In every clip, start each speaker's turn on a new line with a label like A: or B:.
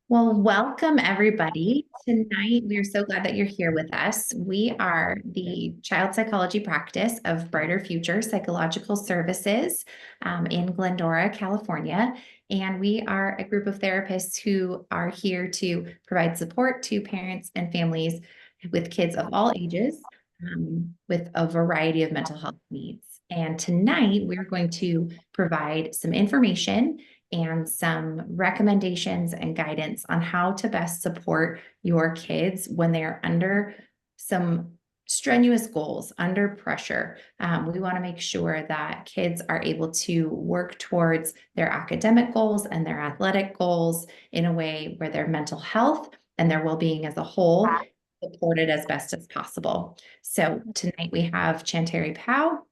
A: Well, welcome everybody. Tonight, we are so glad that you're here with us. We are the child psychology practice of Brighter Future Psychological Services in Glendora, California. And we are a group of therapists who are here to provide support to parents and families with kids of all ages with a variety of mental health needs. And tonight, we're going to provide some information and some recommendations and guidance on how to best support your kids when they are under some strenuous goals, under pressure. We want to make sure that kids are able to work towards their academic goals and their athletic goals in a way where their mental health and their well-being as a whole supported as best as possible. So tonight we have Chanteri Powell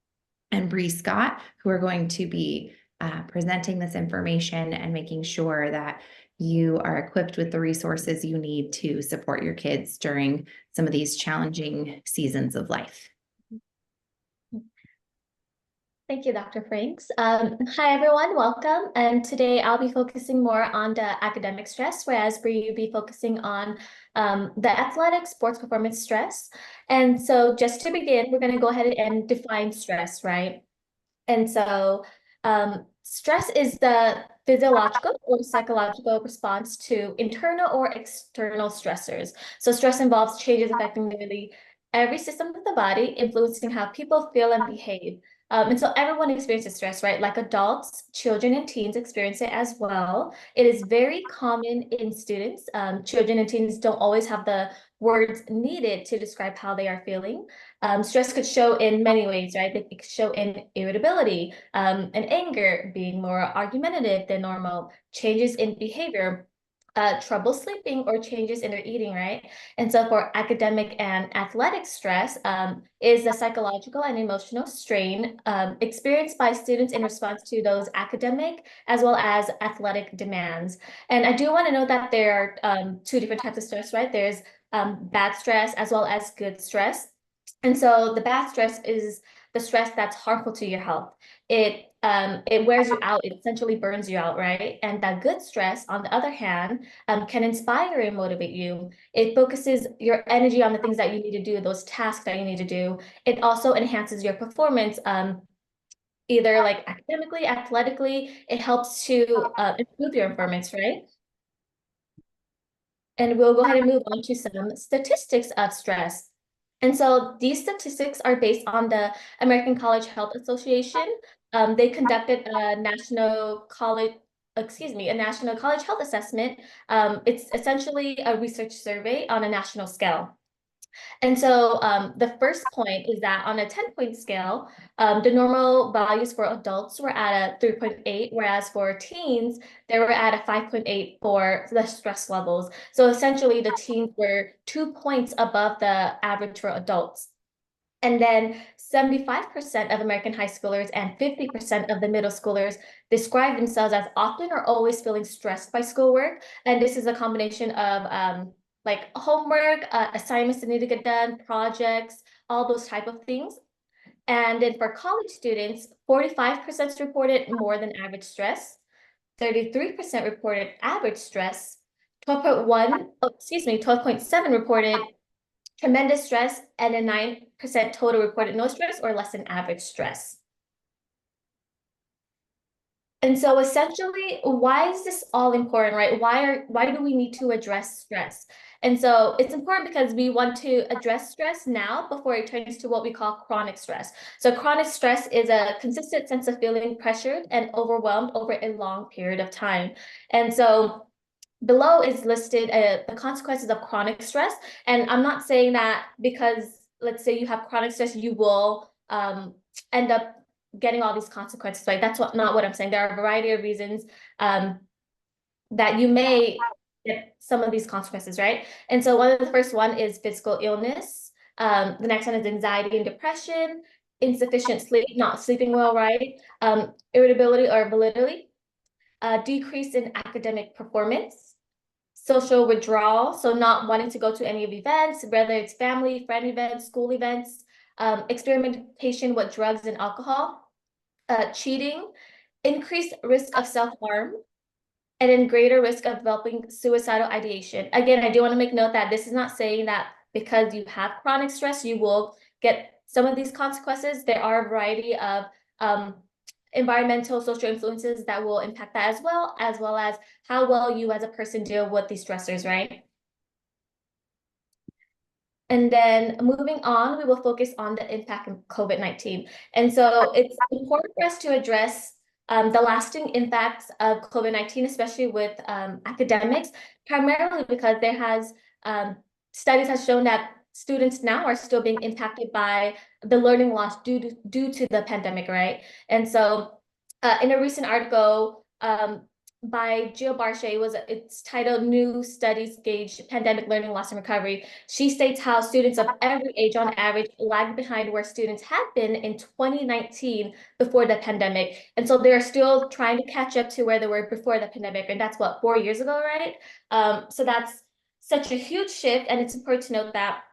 A: and Bree Scott, who are going to be presenting this information and making sure that you are equipped with the resources you need to support your kids during some of these challenging seasons of life.
B: Thank you, Dr. Franks. Hi, everyone. Welcome. And today I'll be focusing more on the academic stress, whereas Bree will be focusing on the athletic sports performance stress. And so just to begin, we're going to go ahead and define stress, right? And so stress is the physiological or psychological response to internal or external stressors. So stress involves changes affecting nearly every system of the body, influencing how people feel and behave. And so everyone experiences stress, right? Like adults, children, and teens experience it as well. It is very common in students. Children and teens don't always have the words needed to describe how they are feeling. Stress could show in many ways, right? It could show in irritability, and anger, being more argumentative than normal, changes in behavior, trouble sleeping, or changes in their eating, right? And so for academic and athletic stress is the psychological and emotional strain experienced by students in response to those academic as well as athletic demands. And I do want to note that there are two different types of stress, right? There's bad stress as well as good stress. And so the bad stress is the stress that's harmful to your health. It wears you out. It essentially burns you out, right? And that good stress, on the other hand, can inspire and motivate you. It focuses your energy on the things that you need to do, those tasks that you need to do. It also enhances your performance, either like academically, athletically. It helps to improve your performance, right? And we'll go ahead and move on to some statistics of stress. And so these statistics are based on the American College Health Association. They conducted a national college health assessment. It's essentially a research survey on a national scale. And so the first point is that on a 10-point scale, the normal values for adults were at a 3.8, whereas for teens, they were at a 5.8 for the stress levels. So essentially, the teens were 2 points above the average for adults. And then 75% of American high schoolers and 50% of the middle schoolers describe themselves as often or always feeling stressed by schoolwork. And this is a combination of like homework, assignments that need to get done, projects, all those type of things. And then for college students, 45% reported more than average stress, 33% reported average stress, 12.7 reported tremendous stress, and then 9% total reported no stress or less than average stress. And so essentially, why is this all important, right? Why do we need to address stress? And so it's important because we want to address stress now before it turns to what we call chronic stress. So chronic stress is a consistent sense of feeling pressured and overwhelmed over a long period of time. And so below is listed the consequences of chronic stress. And I'm not saying that because, let's say you have chronic stress, you will end up getting all these consequences, right? That's not what I'm saying. There are a variety of reasons that you may get some of these consequences, right? And so one of the first one is physical illness. The next one is anxiety and depression, insufficient sleep, not sleeping well, right? Irritability or validity, decrease in academic performance, social withdrawal, so not wanting to go to any of events, whether it's family, friend events, school events, experimentation with drugs and alcohol, cheating, increased risk of self-harm, and then greater risk of developing suicidal ideation. Again, I do want to make note that this is not saying that because you have chronic stress, you will get some of these consequences. There are a variety of environmental, social influences that will impact that as well as how well you as a person deal with these stressors, right? And then moving on, we will focus on the impact of COVID-19. And so it's important for us to address the lasting impacts of COVID-19, especially with academics, primarily because there has studies have shown that students now are still being impacted by the learning loss due to the pandemic, right? And so in a recent article, by Jill Barche, it's titled New Studies Gauge Pandemic Learning Loss and Recovery. She states how students of every age on average lag behind where students had been in 2019 before the pandemic. And so they're still trying to catch up to where they were before the pandemic. And that's what, 4 years ago, right? So that's such a huge shift. And it's important to note that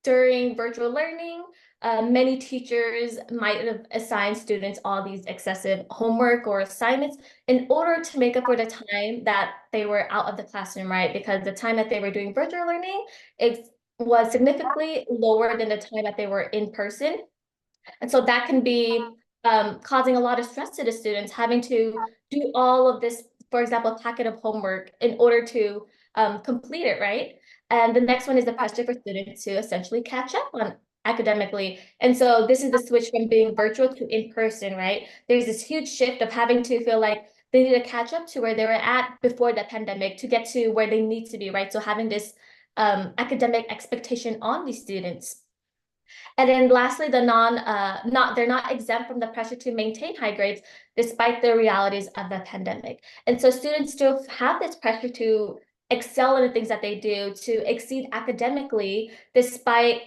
B: during virtual learning, many teachers might have assigned students all these excessive homework or assignments in order to make up for the time that they were out of the classroom, right? Because the time that they were doing virtual learning, it was significantly lower than the time that they were in person. And so that can be causing a lot of stress to the students, having to do all of this, for example, a packet of homework in order to complete it, right? And the next one is the pressure for students to essentially catch up on academically. And so this is the switch from being virtual to in person, right? There's this huge shift of having to feel like they need to catch up to where they were at before the pandemic to get to where they need to be, right? So having this academic expectation on these students. And then lastly, they're not exempt from the pressure to maintain high grades despite the realities of the pandemic. And so students still have this pressure to excel in the things that they do, to exceed academically, despite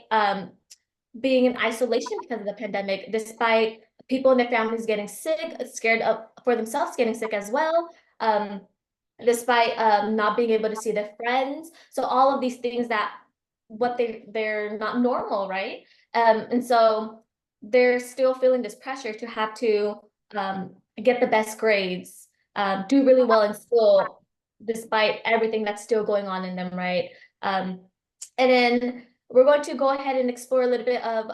B: being in isolation because of the pandemic, despite people in their families getting sick, scared of for themselves getting sick as well. Despite not being able to see their friends. So all of these things that they're not normal, right? And so they're still feeling this pressure to have to get the best grades, do really well in school, despite everything that's still going on in them, right? And then we're going to go ahead and explore a little bit of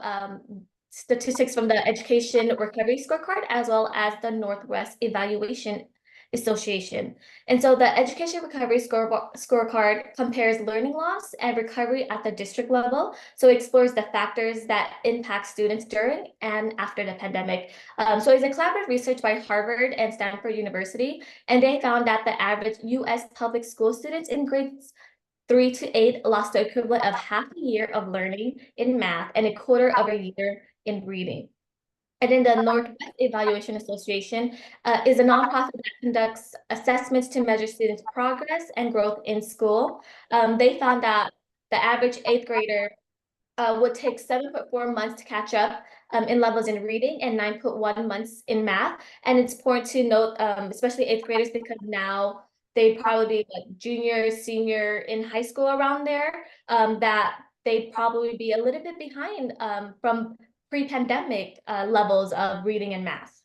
B: statistics from the Education Recovery Scorecard, as well as the Northwest Evaluation Association. And so the Education Recovery Scorecard compares learning loss and recovery at the district level. So it explores the factors that impact students during and after the pandemic. So it's a collaborative research by Harvard and Stanford University, and they found that the average US public school students in grades 3 to 8 lost the equivalent of half a year of learning in math and a quarter of a year in reading. And then the Northwest Evaluation Association is a nonprofit that conducts assessments to measure students' progress and growth in school. They found that the average eighth grader would take 7.4 months to catch up in levels in reading and 9.1 months in math. And it's important to note, especially eighth graders, because now they'd probably be like junior, senior in high school around there, that they'd probably be a little bit behind from pre-pandemic levels of reading and math.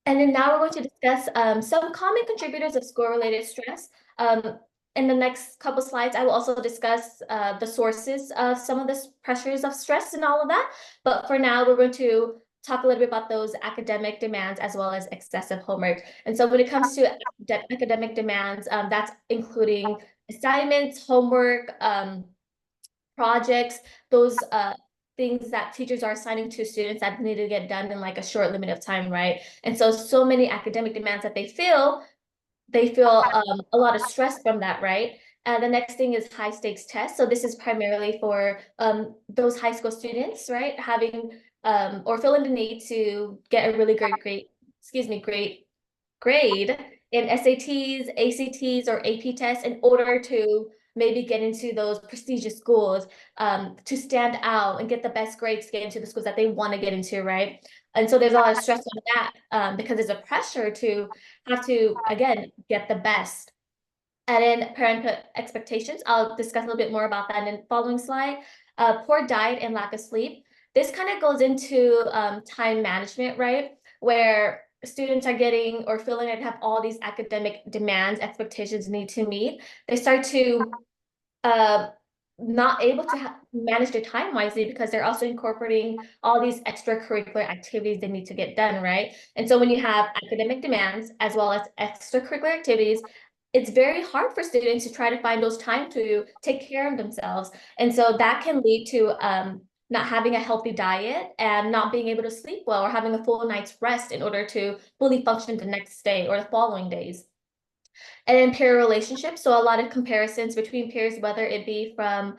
B: And then now we're going to discuss some common contributors of school-related stress. In the next couple slides, I will also discuss the sources of some of the pressures of stress and all of that. But for now, we're going to talk a little bit about those academic demands as well as excessive homework. And so when it comes to academic demands, that's including assignments, homework, projects, those things that teachers are assigning to students that need to get done in like a short limit of time, right? And so many academic demands that they feel a lot of stress from that, right? The next thing is high stakes tests. So this is primarily for those high school students, right? Having or feeling the need to get a really great grade in SATs, ACTs, or AP tests in order to maybe get into those prestigious schools, to stand out and get the best grades to get into the schools that they want to get into, right? And so there's a lot of stress on that because there's a pressure to have to, again, get the best. And then parental expectations, I'll discuss a little bit more about that in the following slide. Poor diet and lack of sleep. This kind of goes into time management, right? where students are getting or feeling like they have all these academic demands, expectations need to meet, they start to uh, not able to manage their time wisely because they're also incorporating all these extracurricular activities they need to get done, right? And so when you have academic demands as well as extracurricular activities, it's very hard for students to try to find those time to take care of themselves. And so that can lead to not having a healthy diet and not being able to sleep well or having a full night's rest in order to fully function the next day or the following days. And then peer relationships, so a lot of comparisons between peers, whether it be from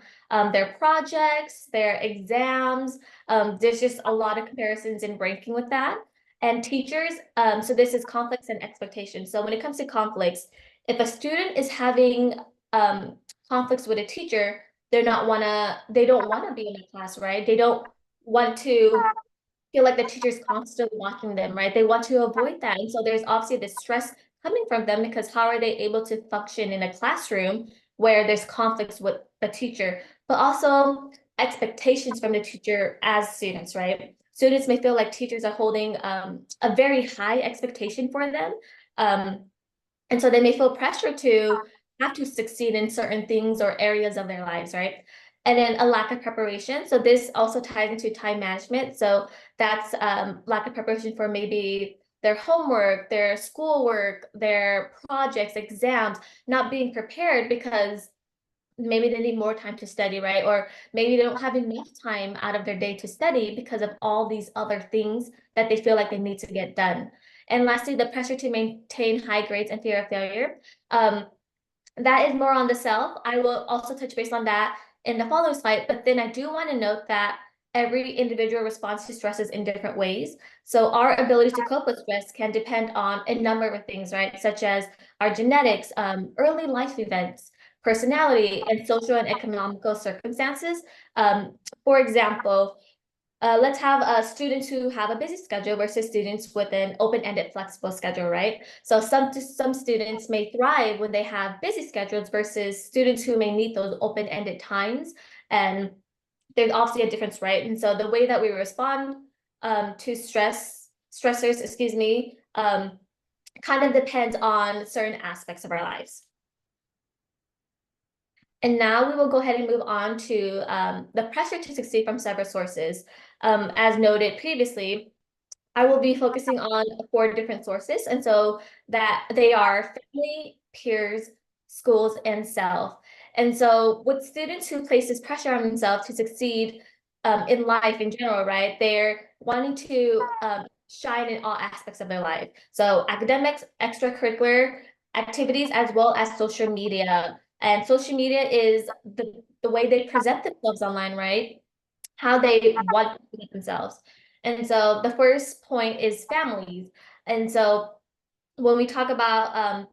B: their projects, their exams. There's just a lot of comparisons and ranking with that. And teachers, so this is conflicts and expectations. So when it comes to conflicts, if a student is having conflicts with a teacher, they don't want to be in a class, right? They don't want to feel like the teacher's constantly watching them, right? They want to avoid that. And so there's obviously this stress coming from them because how are they able to function in a classroom where there's conflicts with the teacher, but also expectations from the teacher as students, right? Students may feel like teachers are holding a very high expectation for them. Um, and so they may feel pressure to have to succeed in certain things or areas of their lives, right? And then a lack of preparation. So this also ties into time management. So that's lack of preparation for maybe their homework, their schoolwork, their projects, exams, not being prepared because maybe they need more time to study, right? Or maybe they don't have enough time out of their day to study because of all these other things that they feel like they need to get done. And lastly, the pressure to maintain high grades and fear of failure. That is more on the self. I will also touch base on that in the following slide, but then I do want to note that every individual responds to stresses in different ways. So our ability to cope with stress can depend on a number of things, right? Such as our genetics, early life events, personality, and social and economical circumstances. For example, let's have students who have a busy schedule versus students with an open-ended flexible schedule, right? So some students may thrive when they have busy schedules versus students who may need those open-ended times. And there's obviously a difference, right? And so the way that we respond to stressors, excuse me, kind of depends on certain aspects of our lives. And now we will go ahead and move on to the pressure to succeed from several sources. As noted previously, I will be focusing on 4 different sources. And so that they are family, peers, schools, and self. And so with students who place this pressure on themselves to succeed in life in general, right? They're wanting to shine in all aspects of their life. So academics, extracurricular activities, as well as social media. And social media is the way they present themselves online, right? How they want to present themselves. And so the first point is families. And so when we talk about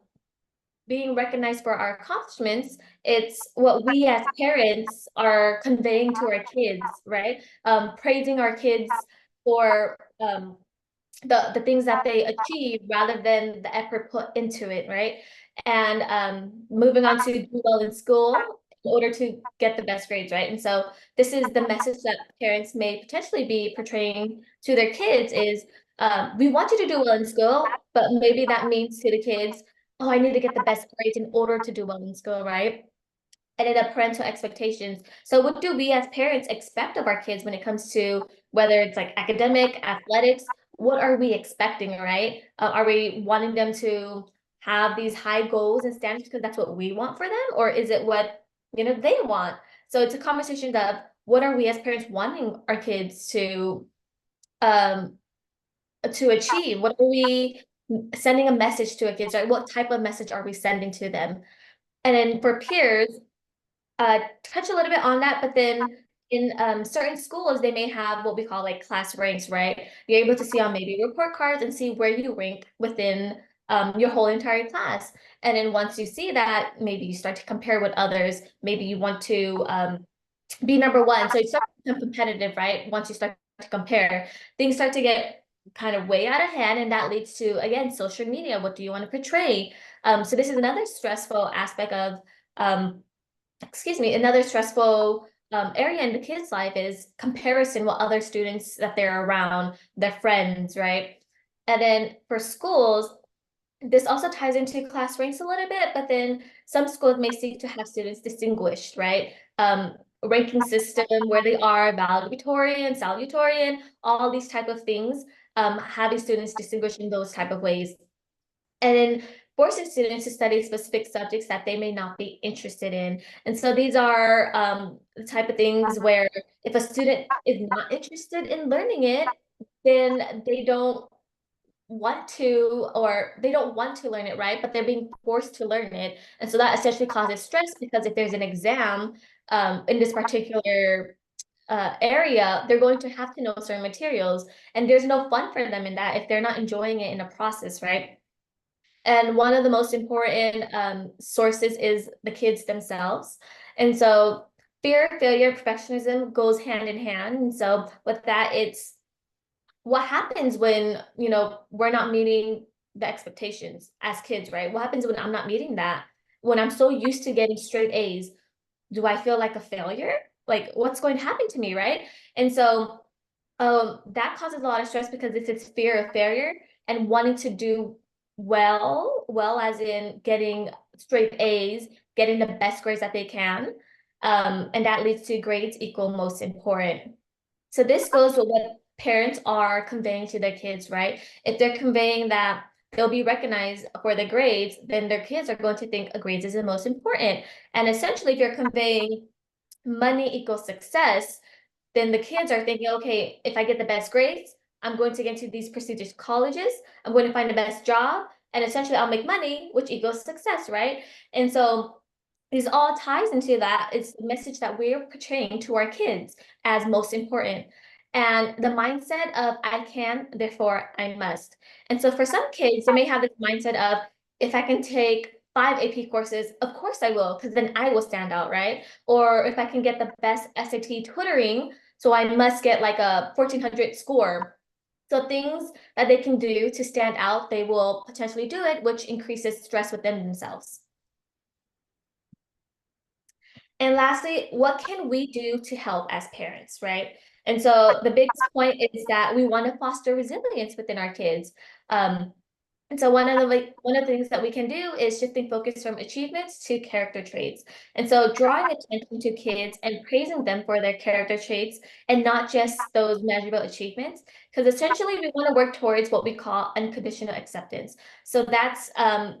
B: being recognized for our accomplishments, it's what we as parents are conveying to our kids, right? Praising our kids for the things that they achieve rather than the effort put into it, right? And moving on to do well in school in order to get the best grades, right? And so this is the message that parents may potentially be portraying to their kids is we want you to do well in school, but maybe that means to the kids, oh, I need to get the best grades in order to do well in school, right? And then the parental expectations. So what do we as parents expect of our kids when it comes to whether it's like academic, athletics, what are we expecting, right? Are we wanting them to have these high goals and standards because that's what we want for them? Or is it what, they want? So it's a conversation of what are we as parents wanting our kids um, to achieve? What are we sending a message to a kids, right? What type of message are we sending to them? And then for peers, touch a little bit on that, but then in certain schools, they may have what we call like class ranks, right? You're able to see on maybe report cards and see where you rank within your whole entire class. And then once you see that, maybe you start to compare with others. Maybe you want to be number one. So you start to become competitive, right? Once you start to compare, things start to get kind of way out of hand, and that leads to, again, social media. What do you want to portray? So this is another stressful aspect of another stressful area in the kids' life is comparison with other students that they're around, their friends, right? And then for schools, this also ties into class ranks a little bit, but then some schools may seek to have students distinguished, right? Ranking system where they are valedictorian, salutatorian, all these type of things, having students distinguished in those type of ways. And then forcing students to study specific subjects that they may not be interested in. And so these are the type of things where if a student is not interested in learning it, then they don't want to, or they don't want to learn it, right? But they're being forced to learn it. And so that essentially causes stress, because if there's an exam in this particular area, they're going to have to know certain materials, and there's no fun for them in that if they're not enjoying it in a process, right? And one of the most important sources is the kids themselves. And so fear of failure, perfectionism goes hand in hand. And so with that, it's what happens when, we're not meeting the expectations as kids, right? What happens when I'm not meeting that? When I'm so used to getting straight A's, do I feel like a failure? Like, what's going to happen to me, right? And so that causes a lot of stress, because it's fear of failure and wanting to do well as in getting straight A's, getting the best grades that they can. And that leads to grades equal most important. So this goes with what parents are conveying to their kids, right? If they're conveying that they'll be recognized for the grades, then their kids are going to think a grades is the most important. And essentially, if you're conveying money equals success, then the kids are thinking, okay, if I get the best grades, I'm going to get into these prestigious colleges, I'm going to find the best job, and essentially I'll make money, which equals success, right? And so this all ties into that. It's the message that we're portraying to our kids as most important. And the mindset of I can, therefore I must. And so for some kids, they may have this mindset of, if I can take 5 AP courses, of course I will, because then I will stand out, right? Or if I can get the best SAT tutoring, so I must get like a 1400 score. So things that they can do to stand out, they will potentially do it, which increases stress within themselves. And lastly, what can we do to help as parents, right? And so the biggest point is that we want to foster resilience within our kids. And so one of the things that we can do is shifting focus from achievements to character traits. And so drawing attention to kids and praising them for their character traits, and not just those measurable achievements, because essentially we want to work towards what we call unconditional acceptance. So that's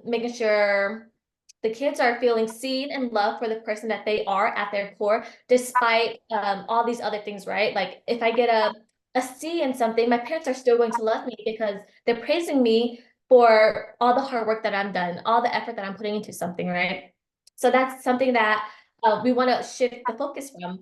B: making sure the kids are feeling seen and loved for the person that they are at their core, despite all these other things, right? Like if I get a C in something, my parents are still going to love me because they're praising me for all the hard work that I've done, all the effort that I'm putting into something, right? So that's something that we want to shift the focus from.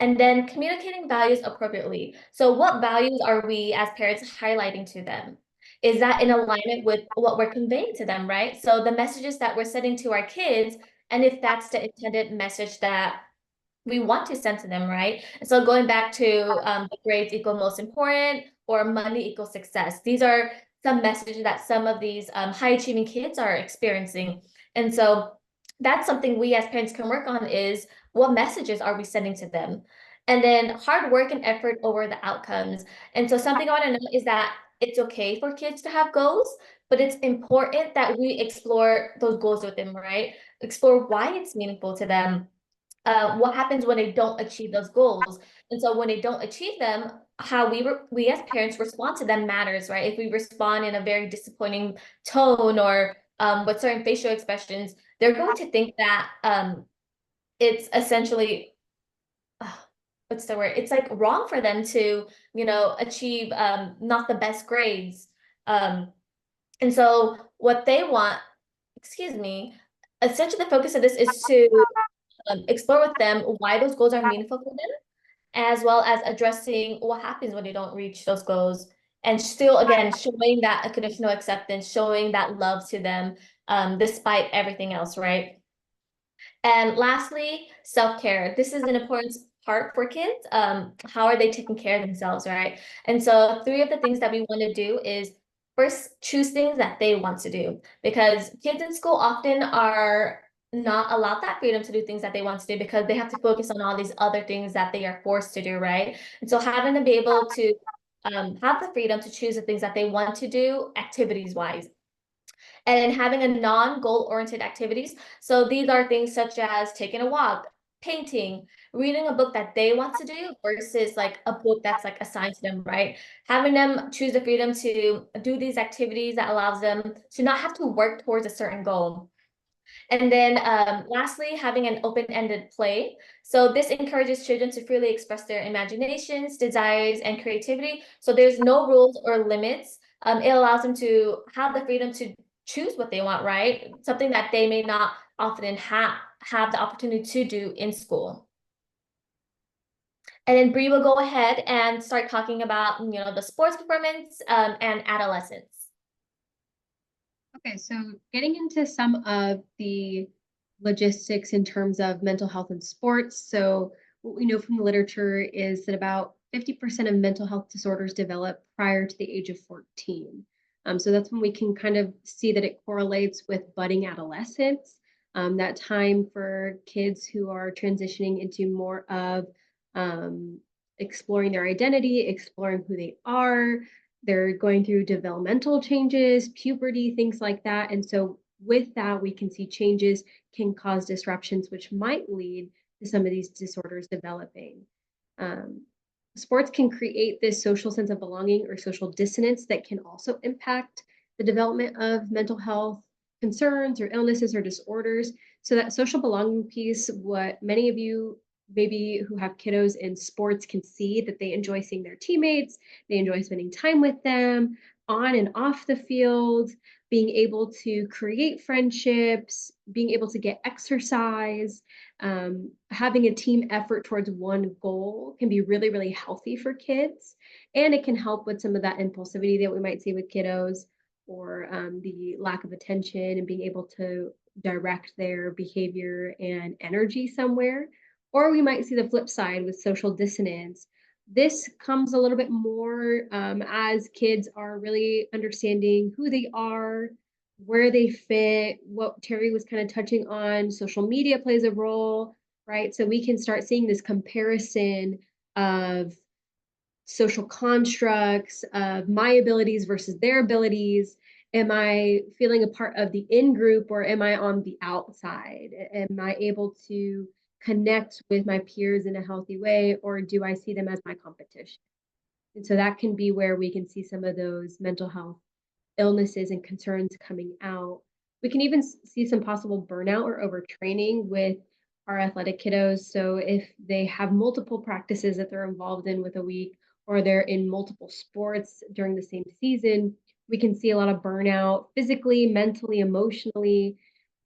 B: And then communicating values appropriately. So what values are we as parents highlighting to them? Is that in alignment with what we're conveying to them, right? So the messages that we're sending to our kids, and if that's the intended message that we want to send to them, right? And so going back to the grades equal most important, or money equals success. These are some messages that some of these high achieving kids are experiencing. And so that's something we as parents can work on, is what messages are we sending to them? And then hard work and effort over the outcomes. And so something I want to know is that it's okay for kids to have goals, but it's important that we explore those goals with them, right? Explore why it's meaningful to them. What happens when they don't achieve those goals? And so when they don't achieve them, how we as parents respond to them matters, right? If we respond in a very disappointing tone, or with certain facial expressions, they're going to think that it's essentially what's the word? It's like wrong for them to, achieve not the best grades. And so what they want, excuse me, essentially the focus of this is to explore with them why those goals are meaningful for them, as well as addressing what happens when they don't reach those goals. And still, again, showing that unconditional acceptance, showing that love to them, despite everything else, right? And lastly, self-care. This is an important part for kids. How are they taking care of themselves, right? And so 3 of the things that we want to do is first choose things that they want to do, because kids in school often are not allowed that freedom to do things that they want to do, because they have to focus on all these other things that they are forced to do, right? And so having them be able to have the freedom to choose the things that they want to do activities wise. And then having a non-goal oriented activities. So these are things such as taking a walk, painting, reading a book that they want to do versus like a book that's like assigned to them, right? Having them choose the freedom to do these activities that allows them to not have to work towards a certain goal. And then lastly, having an open-ended play. So this encourages children to freely express their imaginations, desires, and creativity. So there's no rules or limits. It allows them to have the freedom to choose what they want, right? Something that they may not often have the opportunity to do in school. And then Bree will go ahead and start talking about, the sports performance and adolescence.
C: Okay, so getting into some of the logistics in terms of mental health and sports. So what we know from the literature is that about 50% of mental health disorders develop prior to the age of 14. So that's when we can kind of see that it correlates with budding adolescence, that time for kids who are transitioning into more of exploring their identity, exploring who they are. They're going through developmental changes, puberty, things like that. And so with that, we can see changes can cause disruptions, which might lead to some of these disorders developing. Sports can create this social sense of belonging or social dissonance that can also impact the development of mental health concerns or illnesses or disorders. So that social belonging piece, what many of you maybe who have kiddos in sports can see that they enjoy seeing their teammates, they enjoy spending time with them on and off the field, being able to create friendships, being able to get exercise, having a team effort towards one goal can be really, really healthy for kids. And it can help with some of that impulsivity that we might see with kiddos or the lack of attention and being able to direct their behavior and energy somewhere. Or we might see the flip side with social dissonance. This comes a little bit more as kids are really understanding who they are, where they fit, what Terry was kind of touching on. Social media plays a role, right? So we can start seeing this comparison of social constructs, of my abilities versus their abilities. Am I feeling a part of the in group or am I on the outside? Am I able to connect with my peers in a healthy way, or do I see them as my competition? And so that can be where we can see some of those mental health illnesses and concerns coming out. We can even see some possible burnout or overtraining with our athletic kiddos. So if they have multiple practices that they're involved in with a week, or they're in multiple sports during the same season, we can see a lot of burnout physically, mentally, emotionally,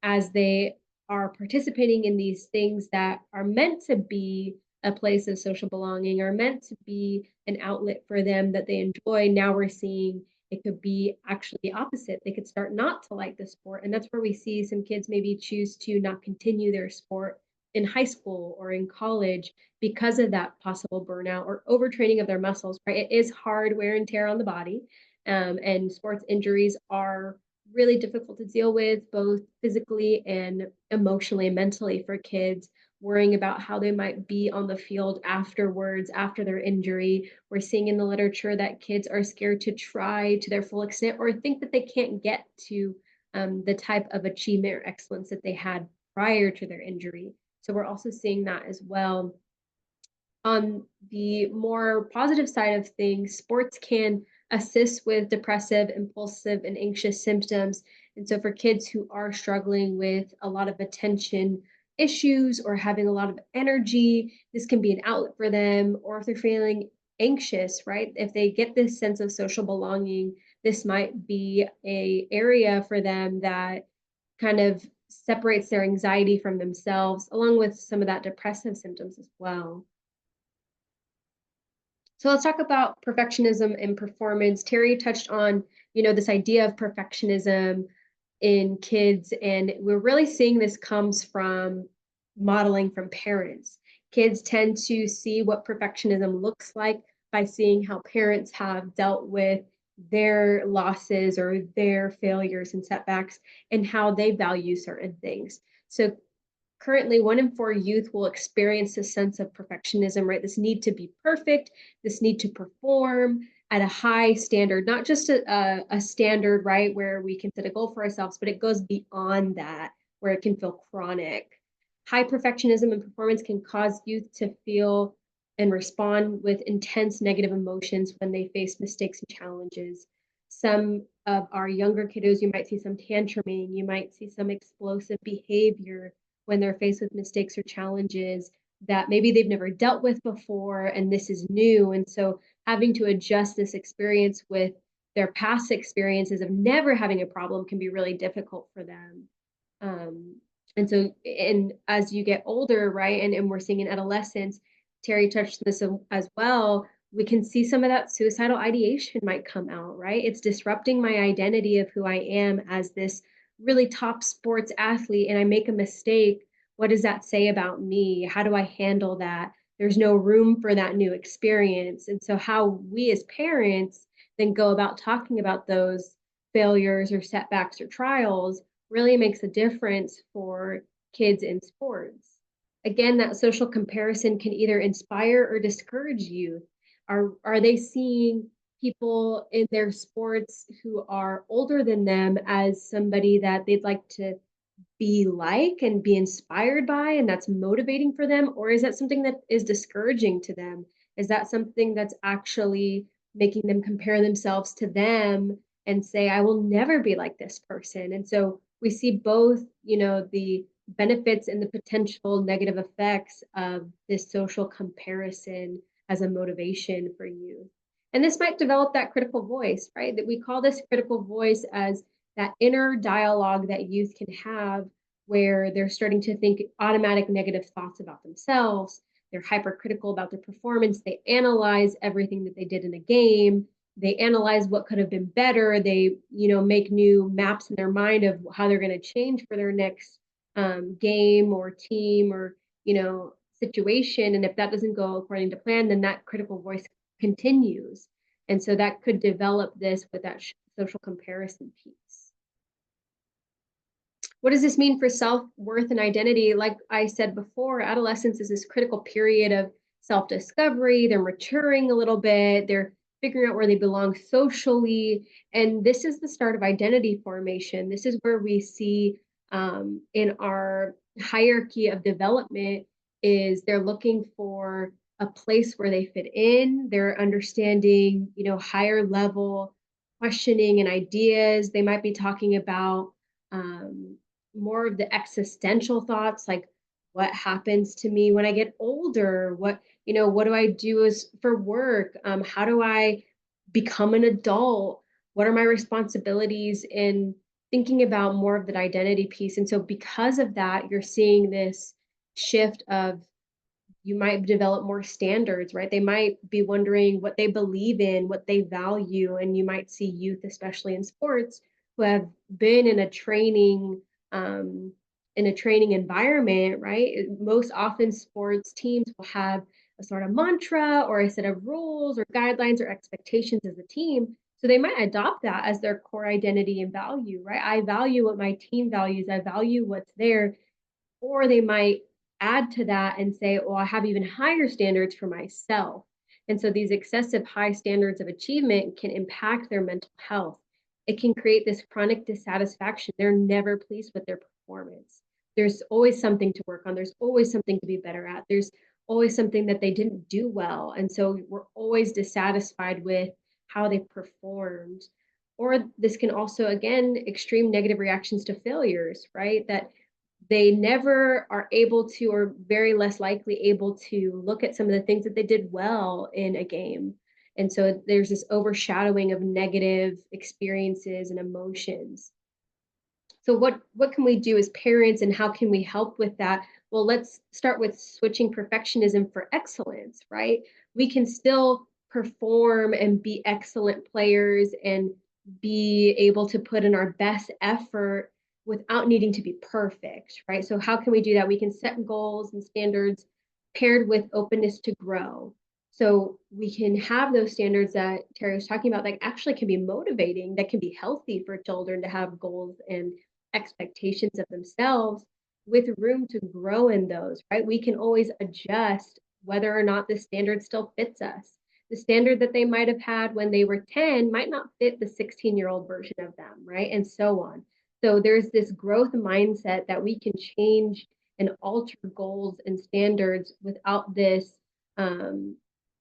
C: as they are participating in these things that are meant to be a place of social belonging, are meant to be an outlet for them that they enjoy. Now we're seeing it could be actually the opposite. They could start not to like the sport. And that's where we see some kids maybe choose to not continue their sport in high school or in college because of that possible burnout or overtraining of their muscles, right? It is hard wear and tear on the body. And sports injuries are really difficult to deal with, both physically and emotionally and mentally for kids, worrying about how they might be on the field afterwards, after their injury. We're seeing in the literature that kids are scared to try to their full extent or think that they can't get to the type of achievement or excellence that they had prior to their injury. So we're also seeing that as well. On the more positive side of things, sports can assist with depressive, impulsive, and anxious symptoms. And so for kids who are struggling with a lot of attention issues or having a lot of energy, this can be an outlet for them. Or if they're feeling anxious, right? If they get this sense of social belonging, this might be a area for them that kind of separates their anxiety from themselves, along with some of that depressive symptoms as well. So let's talk about perfectionism and performance. Terry touched on, this idea of perfectionism in kids, and we're really seeing this comes from modeling from parents. Kids tend to see what perfectionism looks like by seeing how parents have dealt with their losses or their failures and setbacks and how they value certain things. So currently 1 in 4 youth will experience this sense of perfectionism, right? This need to be perfect, this need to perform at a high standard, not just a standard, right, where we can set a goal for ourselves, but it goes beyond that, where it can feel chronic. High perfectionism and performance can cause youth to feel and respond with intense negative emotions when they face mistakes and challenges. Some of our younger kiddos, you might see some tantruming, you might see some explosive behavior when they're faced with mistakes or challenges that maybe they've never dealt with before, and this is new. And so having to adjust this experience with their past experiences of never having a problem can be really difficult for them. And so, and as you get older, right, and we're seeing in adolescence, Terry touched this as well, we can see some of that suicidal ideation might come out, right? It's disrupting my identity of who I am as this really top sports athlete, and I make a mistake. What does that say about me? How do I handle that? There's no room for that new experience. And so, how we as parents then go about talking about those failures or setbacks or trials really makes a difference for kids in sports. Again, that social comparison can either inspire or discourage youth. Are they seeing people in their sports who are older than them as somebody that they'd like to be like and be inspired by, and that's motivating for them? Or is that something that is discouraging to them? Is that something that's actually making them compare themselves to them and say, I will never be like this person? And so we see both, the benefits and the potential negative effects of this social comparison as a motivation for youth. And this might develop that critical voice, right? That we call this critical voice as that inner dialogue that youth can have, where they're starting to think automatic negative thoughts about themselves. They're hypercritical about their performance. They analyze everything that they did in a game. They analyze what could have been better. They, make new maps in their mind of how they're going to change for their next game or team or, situation. And if that doesn't go according to plan, then that critical voice continues. And so that could develop this with that social comparison piece. What does this mean for self-worth and identity? Like I said before, adolescence is this critical period of self-discovery. They're maturing a little bit. They're figuring out where they belong socially. And this is the start of identity formation. This is where we see in our hierarchy of development is they're looking for a place where they fit in. They're understanding, higher level questioning and ideas. They might be talking about more of the existential thoughts, like what happens to me when I get older? What do I do as for work? How do I become an adult? What are my responsibilities in thinking about more of that identity piece? And so because of that, you're seeing this shift of you might develop more standards, right? They might be wondering what they believe in, what they value, and you might see youth, especially in sports, who have been um, in a training environment, right? Most often, sports teams will have a sort of mantra or a set of rules or guidelines or expectations as a team. So they might adopt that as their core identity and value, right? I value what my team values. I value what's there. Or they might add to that and say, well, I have even higher standards for myself. And so these excessive high standards of achievement can impact their mental health. It can create this chronic dissatisfaction. They're never pleased with their performance. There's always something to work on. There's always something to be better at. There's always something that they didn't do well. And so we're always dissatisfied with how they performed. Or this can also, again, extreme negative reactions to failures, right? That they never are able to, or very less likely able to, look at some of the things that they did well in a game. And so there's this overshadowing of negative experiences and emotions. So what can we do as parents, and how can we help with that? Well, let's start with switching perfectionism for excellence, right? We can still perform and be excellent players and be able to put in our best effort without needing to be perfect, right? So how can we do that? We can set goals and standards paired with openness to grow. So we can have those standards that Terry was talking about that actually can be motivating, that can be healthy for children to have goals and expectations of themselves with room to grow in those, right? We can always adjust whether or not the standard still fits us. The standard that they might have had when they were 10 might not fit the 16-year-old version of them, right? And so on. So there's this growth mindset that we can change and alter goals and standards without this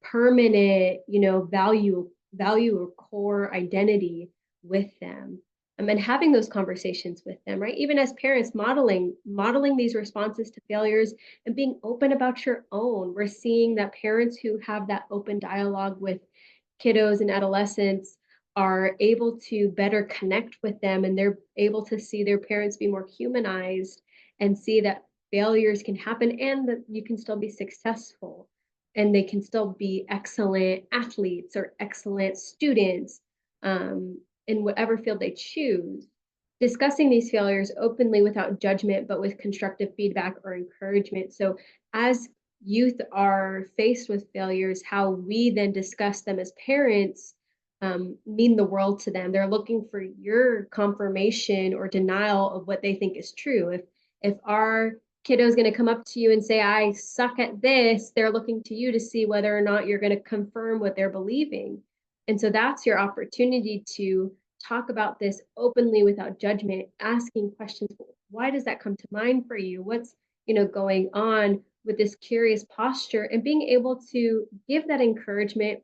C: permanent, value or core identity with them. And having those conversations with them, right? Even as parents, modeling these responses to failures and being open about your own. We're seeing that parents who have that open dialogue with kiddos and adolescents are able to better connect with them, and they're able to see their parents be more humanized and see that failures can happen and that you can still be successful and they can still be excellent athletes or excellent students in whatever field they choose. Discussing these failures openly without judgment, but with constructive feedback or encouragement. So as youth are faced with failures, how we then discuss them as parents mean the world to them. They're looking for your confirmation or denial of what they think is true. If our kiddo is going to come up to you and say, I suck at this, they're looking to you to see whether or not you're going to confirm what they're believing. And so that's your opportunity to talk about this openly without judgment, asking questions. Why does that come to mind for you? What's going on with this curious posture, and being able to give that encouragement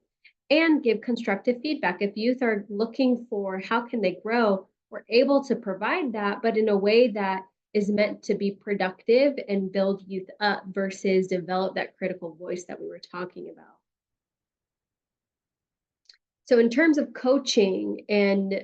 C: and give constructive feedback. If youth are looking for how can they grow, we're able to provide that, but in a way that is meant to be productive and build youth up versus develop that critical voice that we were talking about. So in terms of coaching, and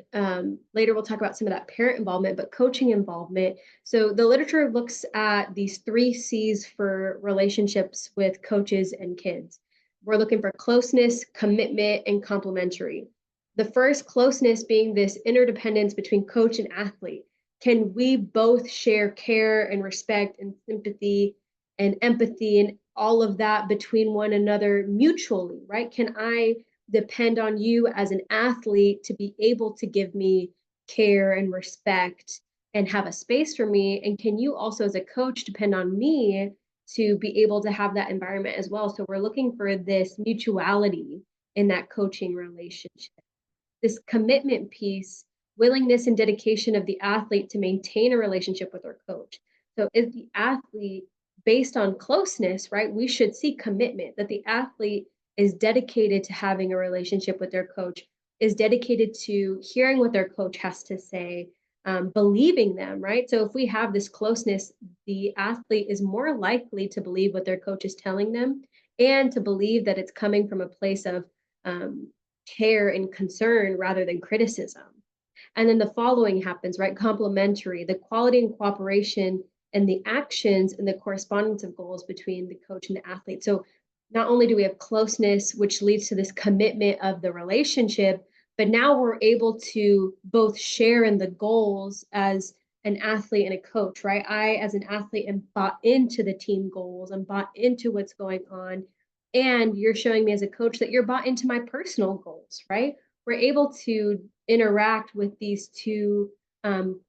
C: later we'll talk about some of that parent involvement, but coaching involvement. So the literature looks at these 3 C's for relationships with coaches and kids. We're looking for closeness, commitment, and complementary. The first, closeness, being this interdependence between coach and athlete. Can we both share care and respect and sympathy and empathy and all of that between one another mutually, right? Can I depend on you as an athlete to be able to give me care and respect and have a space for me? And can you also, as a coach, depend on me to be able to have that environment as well? So we're looking for this mutuality in that coaching relationship. This commitment piece, willingness and dedication of the athlete to maintain a relationship with their coach. So is the athlete based on closeness, right? We should see commitment, that the athlete is dedicated to having a relationship with their coach, is dedicated to hearing what their coach has to say, believing them, right? So if we have this closeness, the athlete is more likely to believe what their coach is telling them and to believe that it's coming from a place of care and concern rather than criticism. And then the following happens, right? Complementary, the quality and cooperation and the actions and the correspondence of goals between the coach and the athlete. So not only do we have closeness, which leads to this commitment of the relationship, but now we're able to both share in the goals as an athlete and a coach, right? I, as an athlete, am bought into the team goals. I'm bought into what's going on. And you're showing me as a coach that you're bought into my personal goals, right? We're able to interact with these 2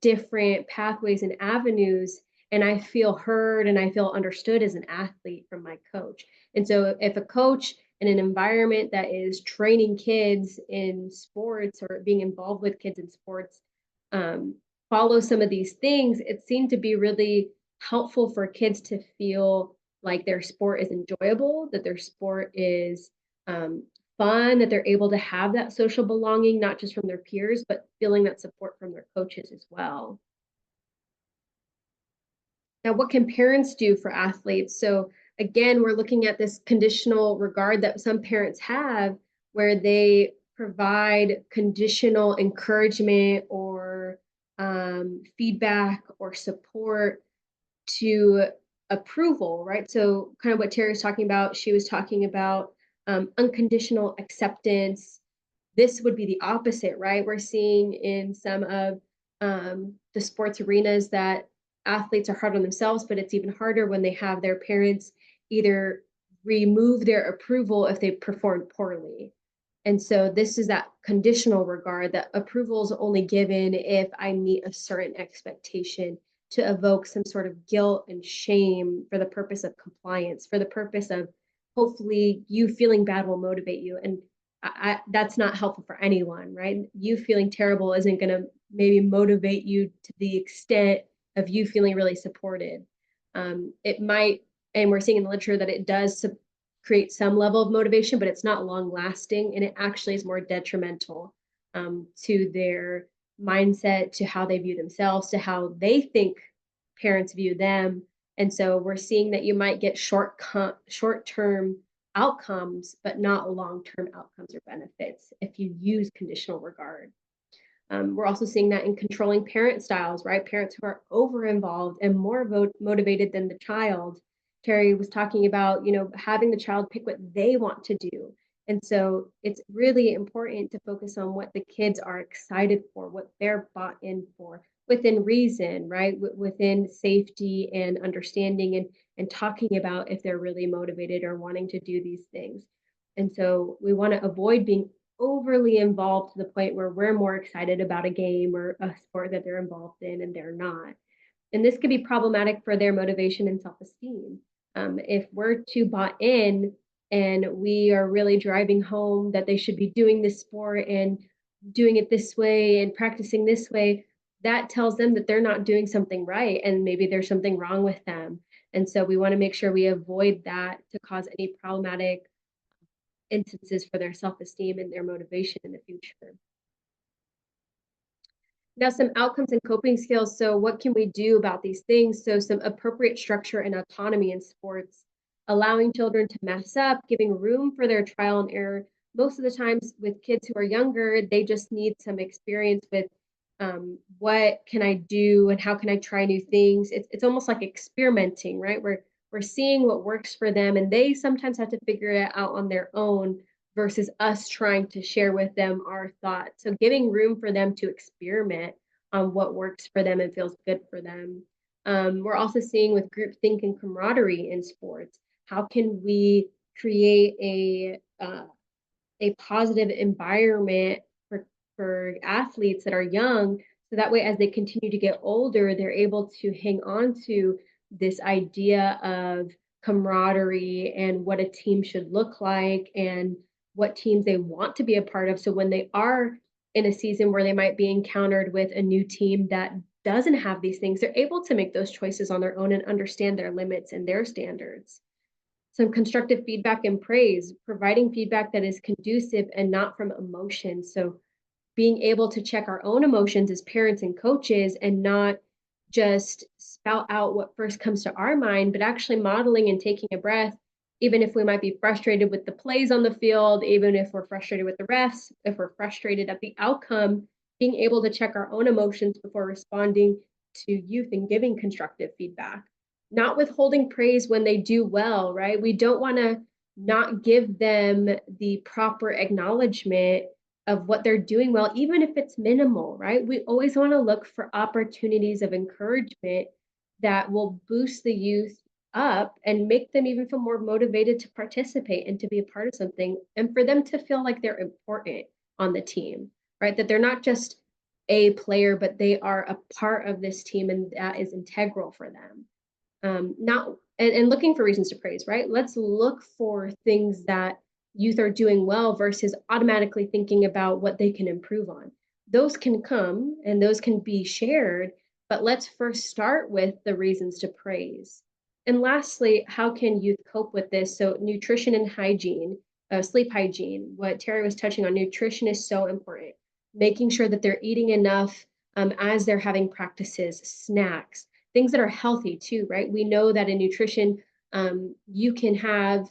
C: different pathways and avenues. And I feel heard and I feel understood as an athlete from my coach. And so if a coach in an environment that is training kids in sports or being involved with kids in sports follow some of these things, it seemed to be really helpful for kids to feel like their sport is enjoyable, that their sport is fun, that they're able to have that social belonging, not just from their peers, but feeling that support from their coaches as well. Now, what can parents do for athletes? So again, we're looking at this conditional regard that some parents have where they provide conditional encouragement or feedback or support to approval, right? So kind of what Terry was talking about, she was talking about unconditional acceptance. This would be the opposite, right? We're seeing in some of the sports arenas that athletes are hard on themselves, but it's even harder when they have their parents either remove their approval if they performed poorly. And so this is that conditional regard, that approval is only given if I meet a certain expectation, to evoke some sort of guilt and shame for the purpose of compliance, for the purpose of hopefully you feeling bad will motivate you. And that's not helpful for anyone, right? You feeling terrible isn't going to maybe motivate you to the extent of you feeling really supported. It might, and we're seeing in the literature that it does create some level of motivation, but it's not long lasting, and it actually is more detrimental to their mindset, to how they view themselves, to how they think parents view them. And so we're seeing that you might get short-term outcomes, but not long-term outcomes or benefits if you use conditional regard. We're also seeing that in controlling parent styles, right? Parents who are over-involved and more motivated than the child. Terry was talking about, having the child pick what they want to do. And so it's really important to focus on what the kids are excited for, what they're bought in for, within reason, right? Within safety and understanding, and talking about if they're really motivated or wanting to do these things. And so we want to avoid being overly involved to the point where we're more excited about a game or a sport that they're involved in and they're not. And this could be problematic for their motivation and self-esteem. If we're too bought in and we are really driving home that they should be doing this sport and doing it this way and practicing this way, that tells them that they're not doing something right and maybe there's something wrong with them. And so we want to make sure we avoid that to cause any problematic instances for their self-esteem and their motivation in the future. Now, some outcomes and coping skills. So what can we do about these things? So some appropriate structure and autonomy in sports, allowing children to mess up, giving room for their trial and error. Most of the times with kids who are younger, they just need some experience with what can I do and how can I try new things. It's almost like experimenting, right? We're seeing what works for them, and they sometimes have to figure it out on their own versus us trying to share with them our thoughts. So giving room for them to experiment on what works for them and feels good for them. We're also seeing with groupthink and camaraderie in sports, how can we create a positive environment for athletes that are young, so that way as they continue to get older, they're able to hang on to this idea of camaraderie and what a team should look like and what teams they want to be a part of. So when they are in a season where they might be encountered with a new team that doesn't have these things, they're able to make those choices on their own and understand their limits and their standards. Some constructive feedback and praise, providing feedback that is conducive and not from emotion. So being able to check our own emotions as parents and coaches and not just spout out what first comes to our mind, but actually modeling and taking a breath, even if we might be frustrated with the plays on the field, even if we're frustrated with the refs, if we're frustrated at the outcome, being able to check our own emotions before responding to youth and giving constructive feedback. Not withholding praise when they do well, right? We don't want to not give them the proper acknowledgement of what they're doing well, even if it's minimal, right? We always want to look for opportunities of encouragement that will boost the youth up and make them even feel more motivated to participate and to be a part of something, and for them to feel like they're important on the team, right? That they're not just a player, but they are a part of this team, and that is integral for them. And looking for reasons to praise, right? Let's look for things that youth are doing well versus automatically thinking about what they can improve on. Those can come and those can be shared, but let's first start with the reasons to praise. And lastly, how can youth cope with this? So nutrition and hygiene, sleep hygiene, what Terry was touching on, nutrition is so important. Making sure that they're eating enough as they're having practices, snacks, things that are healthy too, right? We know that in nutrition, you can have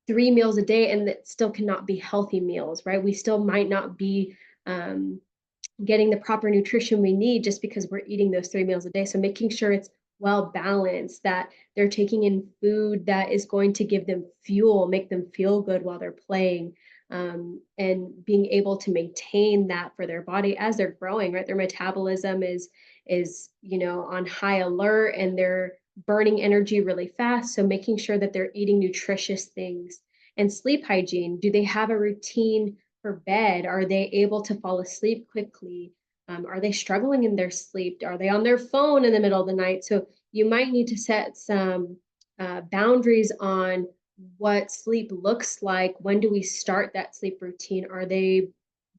C: 3 meals a day and that still cannot be healthy meals, right? We still might not be getting the proper nutrition we need just because we're eating those 3 meals a day. So making sure it's well balanced, that they're taking in food that is going to give them fuel, make them feel good while they're playing, and being able to maintain that for their body as they're growing, right? Their metabolism is on high alert and they're burning energy really fast. So making sure that they're eating nutritious things. And sleep hygiene, do they have a routine for bed? Are they able to fall asleep quickly? Are they struggling in their sleep? Are they on their phone in the middle of the night? So you might need to set some boundaries on what sleep looks like. When do we start that sleep routine? Are they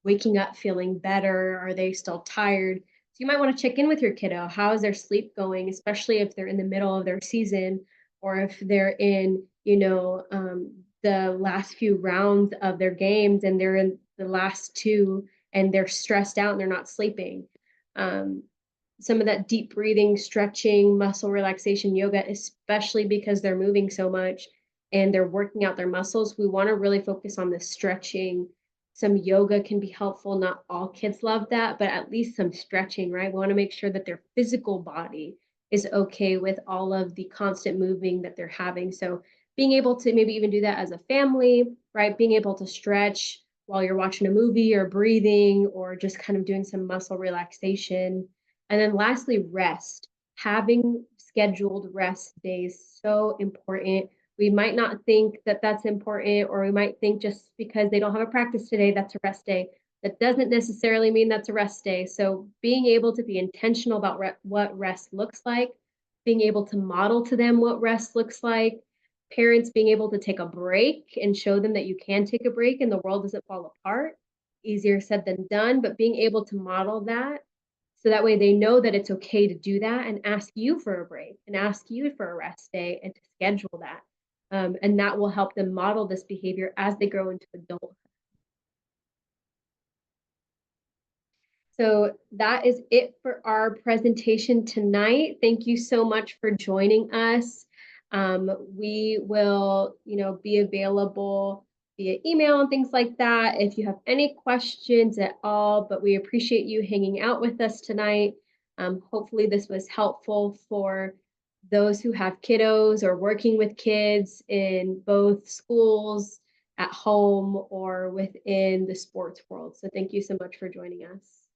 C: waking up feeling better? Are they still tired? So you might want to check in with your kiddo. How is their sleep going, especially if they're in the middle of their season or if they're in, the last few rounds of their games and they're in the last two and they're stressed out and they're not sleeping. Um, some of that deep breathing, stretching, muscle relaxation yoga, especially because they're moving so much and they're working out their muscles. We want to really focus on the stretching. Some yoga can be helpful. Not all kids love that, but at least some stretching, right? We want to make sure that their physical body is okay with all of the constant moving that they're having. So being able to maybe even do that as a family, right? Being able to stretch while you're watching a movie or breathing or just kind of doing some muscle relaxation. And then lastly, rest. Having scheduled rest days, so important. We might not think that that's important, or we might think just because they don't have a practice today, that's a rest day. That doesn't necessarily mean that's a rest day. So being able to be intentional about what rest looks like, being able to model to them what rest looks like, parents being able to take a break and show them that you can take a break and the world doesn't fall apart. Easier said than done, but being able to model that so that way they know that it's okay to do that and ask you for a break and ask you for a rest day and to schedule that. And that will help them model this behavior as they grow into adulthood. So that is it for our presentation tonight. Thank you so much for joining us. We will, be available via email and things like that if you have any questions at all, but we appreciate you hanging out with us tonight. Hopefully this was helpful for those who have kiddos or working with kids in both schools, at home, or within the sports world. So thank you so much for joining us.